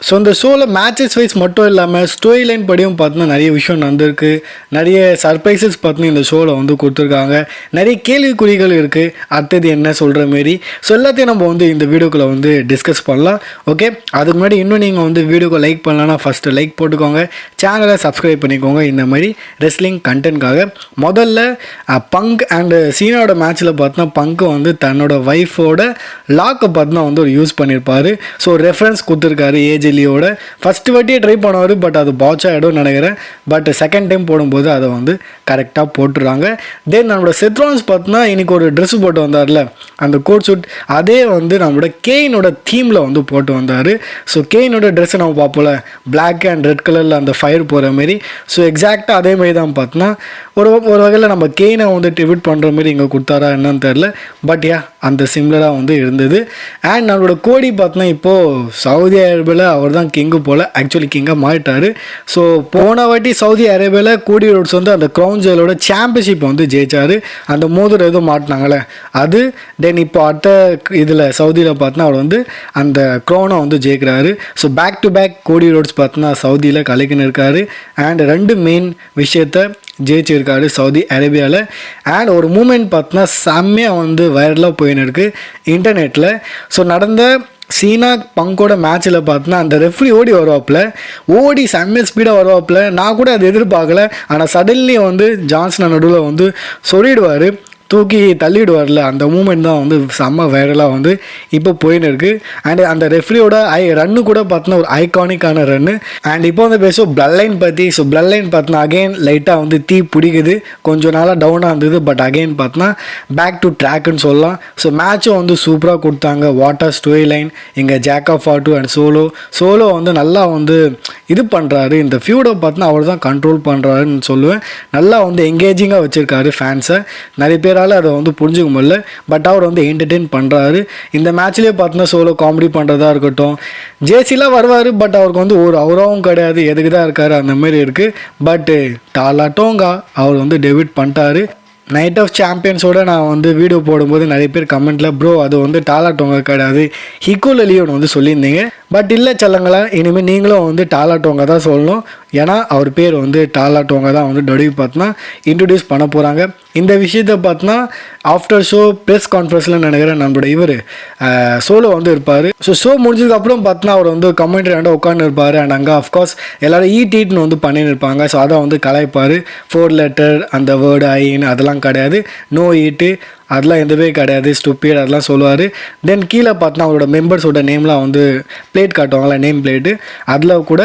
So இந்த ஷோவில் matches wise மட்டும் இல்லாமல் ஸ்டோரி லைன் படியும் பார்த்தீங்கன்னா நிறைய விஷயம் நடந்திருக்கு, நிறைய சர்ப்ரைசஸ் பார்த்தீங்கன்னா இந்த ஷோவில் வந்து கொடுத்துருக்காங்க, நிறைய கேள்விக்குறிகள் இருக்குது அடுத்தது என்ன சொல்கிற மாரி. ஸோ எல்லாத்தையும் நம்ம வந்து இந்த வீடியோக்குள்ளே வந்து டிஸ்கஸ் பண்ணலாம். ஓகே, அதுக்கு முன்னாடி இன்னும் நீங்கள் வந்து வீடியோக்கு லைக் பண்ணலன்னா ஃபஸ்ட்டு லைக் போட்டுக்கோங்க, சேனலை சப்ஸ்கிரைப் பண்ணிக்கோங்க. இந்த மாதிரி ரெஸ்லிங் கண்டென்ட்காக முதல்ல பங்க் அண்ட் சீனாவோட மேட்ச்சில் பார்த்தீங்கன்னா பங்கு வந்து தன்னோட ஒய்ஃபோட லாக்கை பார்த்தீங்கன்னா வந்து ஒரு யூஸ் பண்ணியிருப்பார். ஸோ ரெஃபரன்ஸ் கொடுத்துருக்காரு ஏஜெலியோட. ஃபஸ்ட்டு வாட்டியே ட்ரை பண்ணுவார், பட் அது பாட்ச் ஆகிடும் நினைக்கிறேன். பட் செகண்ட் டைம் போடும்போது அதை வந்து கரெக்டாக போட்டுறாங்க. தென் நம்மளோட செத்ரான்ஸ் பார்த்தீங்கன்னா இன்றைக்கி ஒரு ட்ரெஸ் போட்டு வந்தார்ல, அந்த கோட் சூட், அதே வந்து நம்மளோட கேயினோட தீமில் வந்து போட்டு வந்தார். ஸோ கேயினோட ட்ரெஸ்ஸை நம்ம பார்ப்போம்ல, பிளாக் அண்ட் ரெட் கலரில் அந்த ஃபயர் போகிற மாரி. ஸோ எக்ஸாக்டாக அதே மாதிரி தான் பார்த்தோன்னா ஒரு வகையில் நம்ம கெயினை வந்து ட்ரிபியூட் பண்ணுற மாதிரி இங்கே கொடுத்தாரா என்னன்னு தெரில, பட் அந்த சிம்லராக வந்து இருந்தது. அண்ட் நம்மளோட கோடி பார்த்தோன்னா இப்போது சவுதி அரேபியாவில் அவர் தான் கிங்கு போல், ஆக்சுவலி கிங்காக மாறிட்டார். ஸோ போன வாட்டி சவுதி அரேபியாவில் கோடி ரோட்ஸ் வந்து அந்த க்ரௌன் ஜுவலோட சாம்பியன்ஷிப் வந்து ஜெயிச்சார், அந்த மோதிரம் எதுவும் மாட்டினாங்களே அது. தென் இப்போ அடுத்த இதில் சவுதியில் பார்த்தோன்னா அவர் வந்து அந்த க்ரௌனை வந்து ஜெயிக்கிறாரு. So back to back Cody Rhodes பார்த்தோன்னா சவுதியில் கலைக்குன்னு இருக்கார். அண்ட் ரெண்டு மெயின் விஷயத்தை ஜெயிச்சிருக்காரு சவுதி அரேபியாவில். அண்ட் ஒரு மூமெண்ட் பார்த்தோன்னா செம்மையாக வந்து வைரலாக போயின்னு இருக்குது இன்டர்நெட்டில். ஸோ நடந்த சீனா பங்கோட மேட்ச்சில் பார்த்தோன்னா அந்த ரெஃப்ரி ஓடி செம்ம ஸ்பீடாக வருவாப்பில். நான் கூட அது எதிர்பார்க்கல. ஆனால் சடன்லி வந்து ஜான்சன் நடுவில் வந்து சொல்லிடுவார், தூக்கி தள்ளிடுவார்ல, அந்த மூமெண்ட் தான் வந்து செம்ம வைரலாக வந்து இப்போ போயின்னு இருக்குது. அண்ட் அந்த ரெஃப்ரியோட ரன்னு கூட பார்த்தோன்னா ஒரு ஐகானிக்கான ரன்னு. அண்ட் இப்போ வந்து பேசுவோம் பிளட் லைன் பற்றி. ஸோ பிளட் லைன் பார்த்தோன்னா அகெயின் லைட்டாக வந்து தீ பிடிக்குது, கொஞ்சம் நாளாக டவுனாக இருந்தது, பட் அகெயின் பார்த்தோன்னா பேக் டு ட்ராக்குன்னு சொல்லலாம். ஸோ மேட்சும் வந்து சூப்பராக கொடுத்தாங்க. வாட்டர் ஸ்டோரி லைன் இங்கே ஜாக் ஆஃப் ஆட்டு அண்ட் சோலோ வந்து நல்லா வந்து இது பண்ணுறாரு. இந்த ஃபியூடை பார்த்தோன்னா அவர் தான் கண்ட்ரோல் பண்ணுறாருன்னு சொல்லுவேன். நல்லா வந்து எங்கேஜிங்காக வச்சுருக்காரு ஃபேன்ஸை. நிறைய பேர் அதை வந்து புரிஞ்சுக்க முடியல, பட் அவர் வந்து என்டர்டெயின் பண்ணுறாரு. இந்த மேட்ச்லேயே பார்த்தோன்னா சோலோ காமெடி பண்ணுறதா இருக்கட்டும், ஜேசிலாம் வருவார், பட் அவருக்கு வந்து ஒரு அவராகவும் கிடையாது, எதுக்கு தான் இருக்கார் அந்த மாதிரி இருக்குது. பட் டாலா டோங்கா அவர் வந்து டெபியூட் பண்ணிட்டாரு. நைட் ஆஃப் சாம்பியன்ஸோட நான் வந்து வீடியோ போடும்போது நிறைய பேர் கமெண்ட்டில் ப்ரோ அது வந்து டாலா டோங்கா கிடையாது, ஹிக்கோல லியோன்னு வந்து சொல்லியிருந்தீங்க. பட் இல்லை செல்லங்களா, இனிமேல் நீங்களும் வந்து டாலா டோங்கா தான் சொல்லணும். ஏன்னா அவர் பேர் வந்து டாலா டோங்கா தான் வந்து டொடிவி பார்த்தோன்னா இன்ட்ரடியூஸ் பண்ண போகிறாங்க. இந்த விஷயத்தை பார்த்தோன்னா ஆஃப்டர் ஷோ ப்ரெஸ் கான்ஃபரன்ஸில் நினைக்கிறேன் நம்மளோட இவர் சோலோ வந்து இருப்பார். ஸோ முடிஞ்சதுக்கப்புறம் பார்த்தோன்னா அவர் வந்து கமெண்ட்ரி ரெண்டாக உட்காந்து இருப்பார். அண்ட் அங்கே அஃப்கோர்ஸ் எல்லோரும் ஈட்னு வந்து பண்ணின்னு இருப்பாங்க. ஸோ அதை வந்து கலாய்ப்பார். 4 லெட்டர் அந்த வேர்டு ஐன்னு அதெல்லாம் கிடையாது, நோ ஈட்டு அதெல்லாம் எதுவே கிடையாது, ஸ்டூப்பிட் அதெல்லாம் சொல்லுவார். தென் கீழே பார்த்தோன்னா அவரோட மெம்பர்ஸோட நேம்லாம் வந்து பிளேட் காட்டுவாங்களா, நேம் பிளேட்டு, அதில் கூட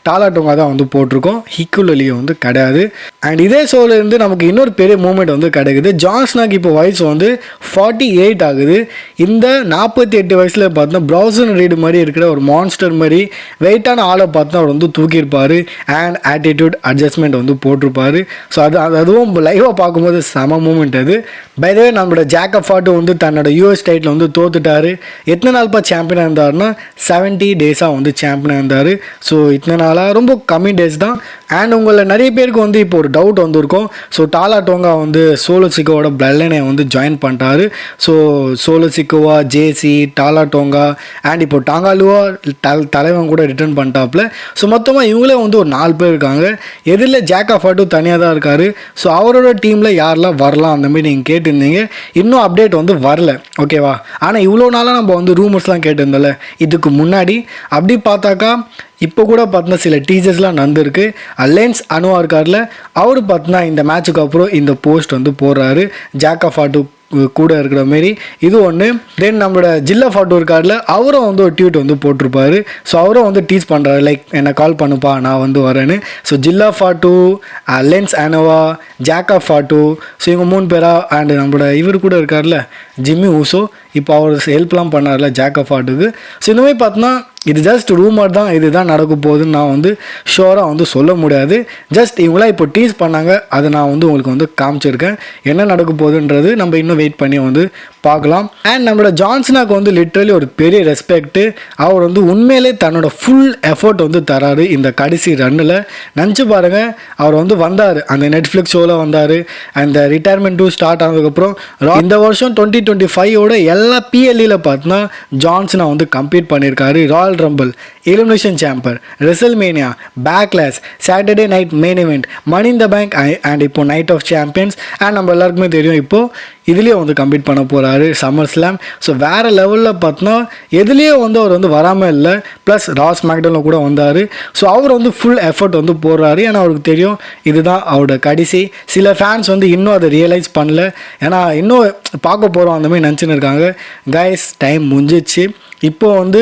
டாலா டோங்கா தான் வந்து போட்டிருக்கோம், ஹிக்குலியோ வந்து கிடையாது. அண்ட் இதே ஷோலேருந்து நமக்கு இன்னொரு பெரிய மூமெண்ட் வந்து கிடைக்குது. ஜான்சனாக்கு இப்போ வயசு வந்து 48 ஆகுது. இந்த 48 வயசில் பார்த்தோன்னா ப்ரௌசன் ரீடு மாதிரி இருக்கிற ஒரு மான்ஸ்டர் மாதிரி வெயிட்டான ஆளை பார்த்தா அவர் வந்து தூக்கியிருப்பார். அண்ட் ஆட்டிடியூட் அட்ஜஸ்ட்மெண்ட் வந்து போட்டிருப்பார். ஸோ அதுவும் லைவாக பார்க்கும்போது செம மூமெண்ட் அது. பைதவே நம்மளோட ஜாக் ஆஃப் ஆட்டு வந்து தன்னோட யூஎஸ் டைட்டில் வந்து தோத்துட்டார். எத்தனை நாள்ப்பா சாம்பியனாக இருந்தாருன்னா 70 டேஸாக வந்து சாம்பியனாக இருந்தார். ஸோ இத்தனை நாளாக ரொம்ப கம்மி டேஸ் தான். அண்ட் உங்களை நிறைய பேருக்கு வந்து இப்போ ஒரு டவுட் வந்திருக்கும். ஸோ டாலா டோங்கா வந்து சோலோ சிக்கோவோட பிளட் லைனை வந்து ஜாயின் பண்ணிட்டாரு. So Solo Sikoa, JC, Tala Tonga and இப்போ டாங்காலுவா தலைவன் கூட ரிட்டர்ன் பண்ணிட்டாப்புல. ஸோ மொத்தமாக இவங்களே வந்து ஒரு 4 பேர் இருக்காங்க. எதிரில் ஜாக் ஆஃப் ஆட்டு தனியாக தான் இருக்கார். ஸோ அவரோட டீமில் யாரெல்லாம் வரலாம் அந்த மாதிரி நீங்கள் கேட்டிருந்தீங்க. இன்னும் அப்டேட் வந்து வரல, ஓகேவா? ஆனால் இவ்வளோ நாளாக நம்ம வந்து ரூமர்ஸ்லாம் கேட்டிருந்தோம்ல, இதுக்கு முன்னாடி அப்படி பார்த்தாக்கா இப்போ கூட பார்த்தோன்னா சில டீச்சர்ஸ்லாம் நடந்திருக்கு. அலைன்ஸ் அனுவா இருக்கார்ல, அவர் பார்த்தோன்னா இந்த மேட்சுக்கு அப்புறம் இந்த போஸ்ட் வந்து போடுறாரு ஜாக் ஆஃப் ஆட்டு கூட இருக்கிற மாரி. இது ஒன்று. தென் நம்மளோட ஜில்லா ஃபாட்டோ இருக்கார்ல, அவரும் வந்து ஒரு ட்வீட் வந்து போட்டிருப்பாரு. ஸோ அவரும் வந்து டீச் பண்ணுறாரு, லைக் என்னை கால் பண்ணுப்பா நான் வந்து வரேன்னு. ஸோ ஜில்லா ஃபாட்டு, லென்ஸ் அனோவா, ஜாக் ஆஃப் ஃபாட்டு, ஸோ இவங்க 3 பேரா. அண்டு நம்மளோட இவர் கூட இருக்கார்ல ஜிம்மி ஊசோ, இப்போ அவர் ஹெல்ப்லாம் பண்ணார்ல ஜாக் ஆஃப் ஆட்டுக்கு. ஸோ இந்த மாதிரி பார்த்தோன்னா இது ஜஸ்ட் ரூமர் தான், இதுதான் நடக்க போகுதுன்னு நான் வந்து ஷோராக வந்து சொல்ல முடியாது. ஜஸ்ட் இவங்களாம் இப்போ டீஸ் பண்ணாங்க, அதை நான் வந்து உங்களுக்கு வந்து காமிச்சிருக்கேன். என்ன நடக்க போகுதுன்றது நம்ம இன்னும் வெயிட் பண்ணி வந்து பார்க்கலாம். அண்ட் நம்மளோட ஜான்சனாக்கு வந்து லிட்ரலி ஒரு பெரிய ரெஸ்பெக்ட்டு. அவர் வந்து உண்மையிலே தன்னோட ஃபுல் எஃபர்ட் வந்து தராரு இந்த கடைசி ரன்னில். நினச்சி பாருங்கள், அவர் வந்து வந்தார் அந்த நெட்ஃப்ளிக்ஸ் ஷோவில் வந்தார். அந்த ரிட்டையர்மெண்ட் ஸ்டார்ட் ஆனதுக்கப்புறம் இந்த வருஷம் 2025ஓட எல்லா பிஎல்இல பார்த்தோன்னா ஜான்சனா வந்து கம்ப்ளீட் பண்ணியிருக்காரு. Royal Rumble, Elimination Chamber, WrestleMania, Backlash, Saturday Night Main Event, Money in the Bank and இப்போ நைட் ஆஃப் சாம்பியன்ஸ். அண்ட் நம்ம எல்லாருக்குமே தெரியும் இப்போது இதுலேயே வந்து கம்ப்ளீட் பண்ண போகிறாரு சம்மர் ஸ்லாம். ஸோ வேறு லெவலில் பார்த்தோன்னா எதுலேயே வந்து அவர் வந்து வராமல் இல்லை. ப்ளஸ் ராஸ் மேக்டனில் கூட வந்தார். ஸோ அவர் வந்து ஃபுல் எஃபர்ட் வந்து போடுறாரு. ஏன்னா அவருக்கு தெரியும் இதுதான் அவரோட கடைசி. சில ஃபேன்ஸ் வந்து இன்னும் அதை ரியலைஸ் பண்ணல. ஏன்னா இன்னும் பார்க்க போகிறோம் அந்த மாதிரி நினச்சின்னு இருக்காங்க. கைஸ், டைம் முடிஞ்சிச்சு. இப்போது வந்து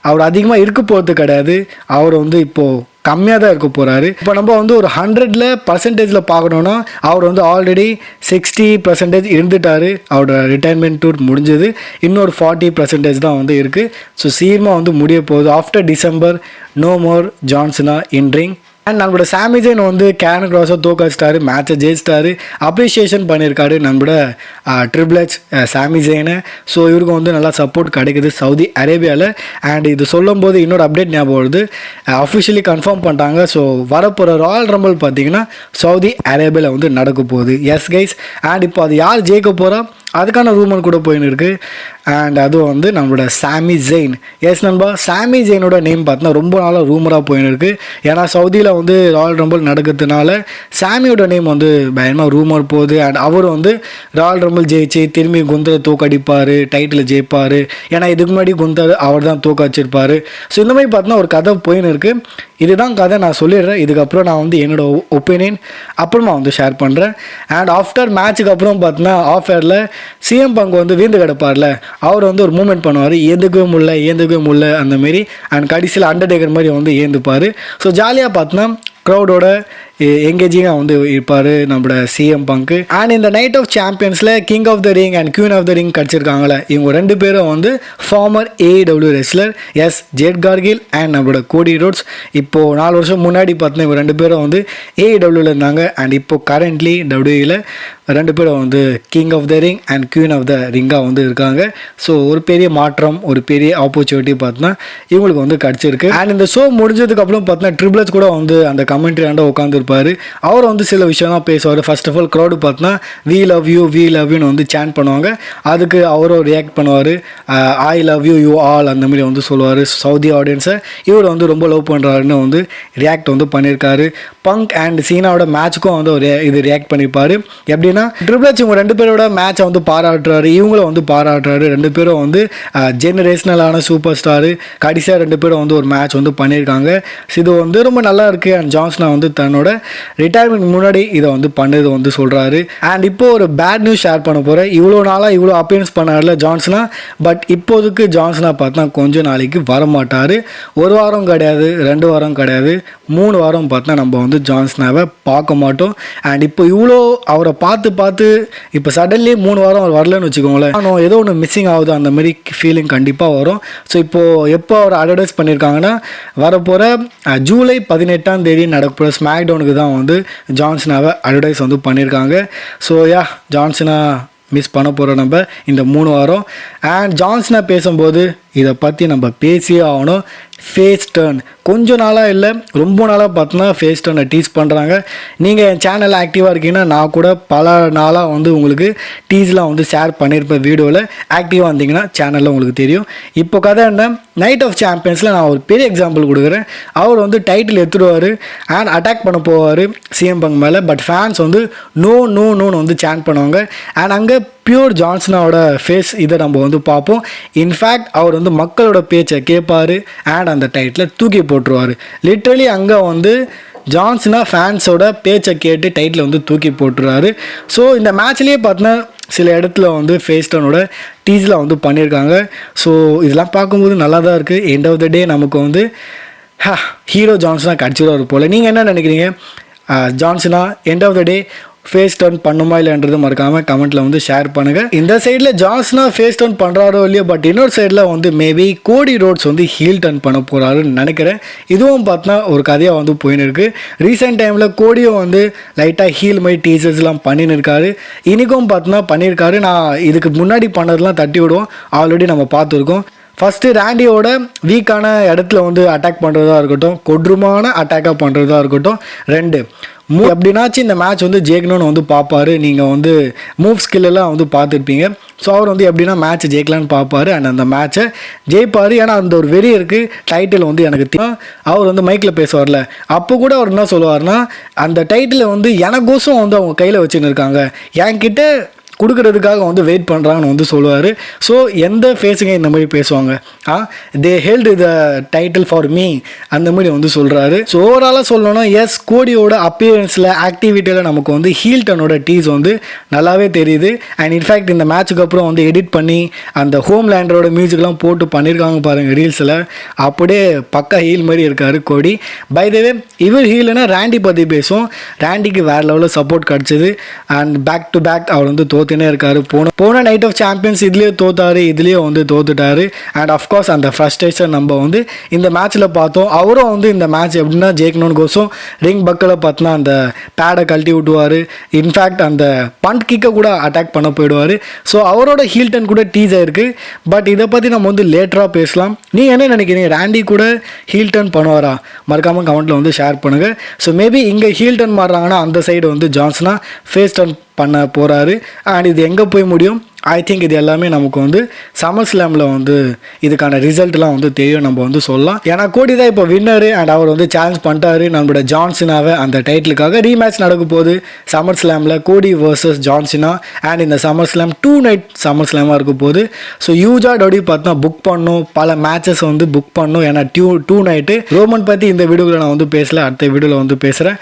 அவர் அதிகமாக இருக்க போகிறது கிடையாது. அவர் வந்து இப்போது கம்மியாக தான் இருக்க போகிறாரு. இப்போ நம்ம வந்து ஒரு 100% பார்க்கணுன்னா அவர் வந்து ஆல்ரெடி 60% இருந்துட்டார். அவரோட ரிட்டைர்மெண்ட் டூர் முடிஞ்சது. இன்னொரு 40% தான் வந்து இருக்குது. ஸோ சீக்கிரமாக வந்து முடிய போகுது. After December no more John Cena in ring. And நம்மளோட சாமி ஜெயின் வந்து கேரன் கிராஸை தோக்கடிச்சிட்டாரு, மேட்சை ஜெயிச்சிட்டாரு. அப்ரிஷியேஷன் பண்ணியிருக்காரு நம்மளோட ட்ரிபிள் எச் சாமி ஜெயினை. ஸோ இவருக்கு வந்து நல்லா சப்போர்ட் கிடைக்குது சவுதி அரேபியாவில். அண்ட் இது சொல்லும் போது இன்னொரு அப்டேட் ஞாபகம் வருது. அஃபிஷியலி கன்ஃபார்ம் பண்ணிட்டாங்க. ஸோ வரப்போகிற ராயல் ரம்பிள் பார்த்தீங்கன்னா சவுதி அரேபியாவில் வந்து நடக்க போகுது. S guys. அண்ட் இப்போ அது யார் ஜெயிக்க போகிறா அதுக்கான ரூமர் கூட போயின்னு இருக்குது. அண்ட் அதுவும் வந்து நம்மளோட சாமி ஜெயின். எஸ் நண்பா, சாமி ஜெயினோட நேம் பார்த்தோன்னா ரொம்ப நாளாக ரூமராக போயின்னு இருக்குது. ஏன்னா சவுதியில் வந்து ராயல் ரம்பிள் நடக்கிறதுனால சாமியோட நேம் வந்து பயங்கரமாக ரூமர் போகுது. அண்ட் அவர் வந்து ராயல் ரம்பிள் ஜெயிச்சு திரும்பி குந்தரை தோக்கடிப்பார், டைட்டில் ஜெயிப்பார். ஏன்னா இதுக்கு முன்னாடி குந்தர் அவர் தான் தோக்கடிச்சிருப்பார். ஸோ இந்த மாதிரி பார்த்தோன்னா ஒரு கதை போயின்னு இருக்குது. இதுதான் கதை, நான் சொல்லிடுறேன். இதுக்கப்புறம் நான் வந்து என்னோடய ஒப்பீனியன் அப்புறமா வந்து ஷேர் பண்ணுறேன். அண்ட் ஆஃப்டர் மேட்ச்சுக்கு அப்புறம் பார்த்தோன்னா ஆஃப் ஏரில் சிஎம் பங்க் வந்து வீந்து கிடப்பார்ல, அவர் வந்து ஒரு மூமெண்ட் பண்ணுவார், ஏந்துக்கவே முடியல அந்தமாரி. அண்ட் கடைசியில் அண்டர்டேக்கர் மாதிரி வந்து ஏந்துப்பார். ஸோ ஜாலியாக பார்த்தோன்னா க்ரௌடோட எங்கேஜிங்காக வந்து இருப்பார் நம்மளோட சிஎம் பங்க்கு. அண்ட் இந்த நைட் ஆஃப் சாம்பியன்ஸில் King of the Ring and Queen of the Ring கிடச்சிருக்காங்களே, இவங்க 2 பேரும் வந்து former AEW wrestler. Yes, Jade Cargill and நம்மளோட கோடி ரோட்ஸ். இப்போது 4 வருஷம் முன்னாடி பார்த்தீங்கன்னா இவங்க 2 பேரும் வந்து AEWவில் இருந்தாங்க. அண்ட் இப்போது கரண்ட்லி WWE 2 பேரும் வந்து King of the Ring and Queen of the ரிங்காக வந்து இருக்காங்க. ஸோ ஒரு பெரிய மாற்றம், ஒரு பெரிய ஆப்பர்ச்சுனிட்டி பார்த்தோன்னா இவங்களுக்கு வந்து கிடச்சிருக்கு. அண்ட் இந்த ஷோ முடிஞ்சதுக்கப்புறம் பார்த்தோன்னா ட்ரிபிள் எச் கூட வந்து அந்த கமெண்ட்ரியாண்ட உட்காந்துருப்பார். அவர் வந்து சில விஷயம் தான் பேசுவார். ஃபர்ஸ்ட் ஆஃப் ஆல் க்ரௌடு பார்த்தோன்னா வி லவ் யூன்னு வந்து சேன் பண்ணுவாங்க. அதுக்கு அவரும் ரியாக்ட் பண்ணுவார், ஐ லவ் யூ ஆல் அந்த மாதிரி வந்து சொல்லுவார். சவுதி ஆடியன்ஸை இவர் வந்து ரொம்ப லவ் பண்ணுறாருன்னு வந்து ரியாக்ட் வந்து பண்ணியிருக்காரு. பங்க் அண்ட் சீனாவோட மேட்ச்சுக்கும் வந்து ஒரு இது ரியாக்ட் பண்ணியிருப்பார். எப்படின்னா ட்ரிபிள் எச் இவங்க 2 பேரோட மேட்சை வந்து பாராட்டுறாரு, இவங்களும் வந்து பாராட்டுறாரு. 2 பேரும் வந்து ஜெனரேஷனலான சூப்பர் ஸ்டாரு. கடைசியாக 2 பேரும் வந்து ஒரு மேட்ச் வந்து பண்ணியிருக்காங்க. இது வந்து ரொம்ப நல்லா இருக்குது. அண்ட் ஜான்சனா வந்து தன்னோட ரிட்டையர்மெண்ட் முன்னாடி இதை வந்து பண்ணது வந்து சொல்கிறாரு. அண்ட் இப்போது ஒரு பேட் நியூஸ் ஷேர் பண்ண போகிறேன். இவ்வளோ நாளாக இவ்வளோ அப்பியரன்ஸ் பண்ணார்ல ஜான்சனா, பட் இப்போதுக்கு ஜான்சனா பார்த்தா கொஞ்சம் நாளைக்கு வரமாட்டார். 1 வாரம் கிடையாது, 2 வாரம் கிடையாது, 3 வாரம் பார்த்தா நம்ம வந்து ஜான்சனாவை பார்க்க மாட்டோம். அண்ட் இப்போ இவ்வளோ அவரை பார்த்து இப்போ சடன்லி 3 வாரம் அவர் வரலன்னு வச்சுக்கோங்களேன், ஆனால் ஏதோ ஒன்று மிஸ்ஸிங் ஆகுது அந்த மாதிரி ஃபீலிங் கண்டிப்பாக வரும். ஸோ இப்போது எப்போ அவர் அட்வர்டைஸ் பண்ணியிருக்காங்கன்னா வரப்போகிற ஜூலை 18ஆம் தேதி நடக்கிற ஸ்மாக் டவுனுக்கு தான் வந்து ஜான்சனாவை அட்வர்டைஸ் வந்து பண்ணியிருக்காங்க. ஸோ ஜான்சனா மிஸ் பண்ண போகிறோம் நம்ம இந்த 3 வாரம். அண்ட் ஜான்சனா பேசும்போது இதை பற்றி நம்ம பேசியே ஆகணும். ஃபேஸ் டர்ன் கொஞ்சம் நாளாக இல்லை, ரொம்ப நாளாக பார்த்தோன்னா ஃபேஸ் டர்னை டீஸ் பண்ணுறாங்க. நீங்கள் என் சேனலில் ஆக்டிவாக இருக்கீங்கன்னா நான் கூட பல நாளாக வந்து உங்களுக்கு டீஸ்லாம் வந்து ஷேர் பண்ணியிருப்பேன். வீடியோவில் ஆக்டிவாக இருந்தீங்கன்னா சேனலில் உங்களுக்கு தெரியும். இப்போ கதை என்ன, நைட் ஆஃப் சாம்பியன்ஸில் நான் ஒரு பெரிய எக்ஸாம்பிள் கொடுக்குறேன். அவர் வந்து டைட்டில் எடுத்துடுவார் அண்ட் அட்டாக் பண்ண போவார் சிஎம் பங்க் மேலே. பட் ஃபேன்ஸ் வந்து நோன்னு வந்து சேன் பண்ணுவாங்க. அண்ட் அங்கே பியூர் ஜான்சனாவோட ஃபேஸ் இதை நம்ம வந்து பார்ப்போம். இன்ஃபேக்ட் அவர் வந்து மக்களோட பேச்சை கேட்பார் அண்ட் அந்த டைட்டில் தூக்கி போட்டுருவார். லிட்ரலி அங்கே வந்து ஜான்சனா ஃபேன்ஸோட பேச்சை கேட்டு டைட்டில் வந்து தூக்கி போட்டுருவாரு. ஸோ இந்த மேட்ச்லேயே பார்த்தோன்னா சில இடத்துல வந்து ஃபேஸ் டர்னோட டீஸில் வந்து பண்ணியிருக்காங்க. ஸோ இதெல்லாம் பார்க்கும்போது நல்லா தான் இருக்குது. எண்ட் ஆஃப் த டே நமக்கு வந்து ஹீரோ ஜான்சனா கிடச்சிடுவார் போல். நீங்கள் என்ன நினைக்கிறீங்க? John Cena end of the day face turn பண்ணுமா இல்லைன்றது மறக்காமல் கமெண்ட்டில் வந்து ஷேர் பண்ணுங்கள். இந்த சைடில் ஜான்சனா ஃபேஸ் டர்ன் பண்ணுறாரோ இல்லையோ, பட் இன்னொரு சைடில் வந்து மேபி கோடி ரோட்ஸ் வந்து ஹீல் டர்ன் பண்ண போகிறாருன்னு நினைக்கிறேன். இதுவும் பார்த்தா ஒரு கதையாக வந்து போயின்னு இருக்குது. ரீசெண்ட் டைமில் கோடியும் வந்து லைட்டாக ஹீல் மாதிரி டீசர்ஸ்லாம் பண்ணின்னு இருக்காரு. இன்றைக்கும் பார்த்தோன்னா பண்ணியிருக்காரு. நான் இதுக்கு முன்னாடி பண்ணதெல்லாம் தட்டி விடுவோம், ஆல்ரெடி நம்ம பார்த்துருக்கோம். ஃபஸ்ட்டு ரேண்டியோட வீக்கான இடத்துல வந்து அட்டாக் பண்ணுறதா இருக்கட்டும், கொடூரமான அட்டாக்காக பண்ணுறதா இருக்கட்டும், 2 எப்படின்னாச்சும் இந்த மேட்ச் வந்து ஜெயிக்கணும்னு வந்து பார்ப்பாரு. நீங்கள் வந்து மூவ் ஸ்கில்லெல்லாம் வந்து பார்த்துருப்பீங்க. ஸோ அவர் வந்து எப்படின்னா மேட்ச் ஜெயிக்கலான்னு பார்ப்பாரு அண்ட் அந்த மேட்ச்சை ஜெயிப்பார். ஏன்னா அந்த ஒரு வெறி இருக்குது. டைட்டில் வந்து எனக்கு தெரியும். அவர் வந்து மைக்கில் பேசுவார்ல, அப்போ கூட அவர் என்ன சொல்லுவார்னா, அந்த டைட்டிலை வந்து எனக்கோசம் வந்து அவங்க கையில் வச்சுன்னு இருக்காங்க, என்கிட்ட கொடுக்கறதுக்காக வந்து வெயிட் பண்ணுறாங்கன்னு வந்து சொல்லுவார். ஸோ எந்த ஃபேஸுங்க இந்த மாதிரி பேசுவாங்க, they held the title for me அந்த மாதிரி வந்து சொல்கிறாரு. ஸோ ஓவராலாக சொல்லணும்னா எஸ், கோடியோட அப்பியரன்ஸில் ஆக்டிவிட்டியில் நமக்கு வந்து ஹீல் டர்னோட டீஸ் வந்து நல்லாவே தெரியுது. அண்ட் இன்ஃபேக்ட் இந்த மேட்ச்சுக்கு அப்புறம் வந்து எடிட் பண்ணி அந்த ஹோம் லேண்டரோட மியூசிக்லாம் போட்டு பண்ணியிருக்காங்க பாருங்கள் ரீல்ஸில். அப்படியே பக்கா ஹீல் மாதிரி இருக்கார் கோடி. பை த வே இவர் ஹீல்னா ரேண்டி பற்றி பேசும். ரேண்டிக்கு வேறு லெவலில் சப்போர்ட் கிடச்சிது அண்ட் பேக் டு பேக் அவர் வந்து தோத்துனே இருக்காரு. போன நைட் ஆஃப் சாம்பியன்ஸ் இதுலேயே தோத்தாரு, இதுலேயே வந்து தோத்துட்டாரு. அண்ட் அஃப்கோர்ஸ் அந்த ஃப்ரஸ்ட்ரேஷன் நம்ம வந்து இந்த மேட்ச்சில் பார்த்தோம். அவரும் வந்து இந்த மேட்ச் எப்படின்னா ஜெயிக்கணும்னு கோசம் ரிங் பக்கில் பார்த்தோன்னா அந்த பேடை கழட்டி விட்டுவார். இன்ஃபேக்ட் அந்த பண்ட் கிக்கை கூட அட்டாக் பண்ண போயிடுவார். ஸோ அவரோட ஹீல் டர்ன் கூட டீஸ் ஆயிருக்கு. பட் இதை பற்றி நம்ம வந்து லேட்டராக பேசலாம். நீங்கள் என்ன நினைக்கிறீங்க, ரேண்டி கூட ஹீல் டர்ன் பண்ணுவாரா? மறக்காமல் கமெண்ட்டில் வந்து ஷேர் பண்ணுங்கள். ஸோ மேபி இங்கே ஹீல் டர்ன் மாறுறாங்கன்னா அந்த சைடு வந்து ஜான்சனா ஃபேஸ் டர்ன் பண்ண போகிறாரு. அண்ட் இது எங்கே போய் முடியும்? ஐ திங்க் இது எல்லாமே நமக்கு வந்து சம்மர் ஸ்லாமில் வந்து இதுக்கான ரிசல்ட்லாம் வந்து தெரியும், நம்ம வந்து சொல்லலாம். ஏன்னா கோடி தான் இப்போ வின்னரு அண்ட் அவர் வந்து சேலஞ்ச் பண்ணிட்டாரு நம்மளோட ஜான்சினாவை அந்த டைட்டிலுக்காக. ரீமேட்ச் நடக்க போகுது சம்மர் ஸ்லாமில், கோடி வர்சஸ் ஜான்சினா. அண்ட் இந்த சம்மர் ஸ்லாம் 2 நைட் சம்மர் ஸ்லாமாக இருக்க போகுது. ஸோ யூஜாக டோடி பார்த்தா புக் பண்ணணும், பல மேட்சஸ் வந்து புக் பண்ணணும். ஏன்னா 2 நைட்டு ரோமன் பற்றி இந்த வீடியோவில் நான் வந்து பேசல, அடுத்த வீடியோவில் வந்து பேசுகிறேன்.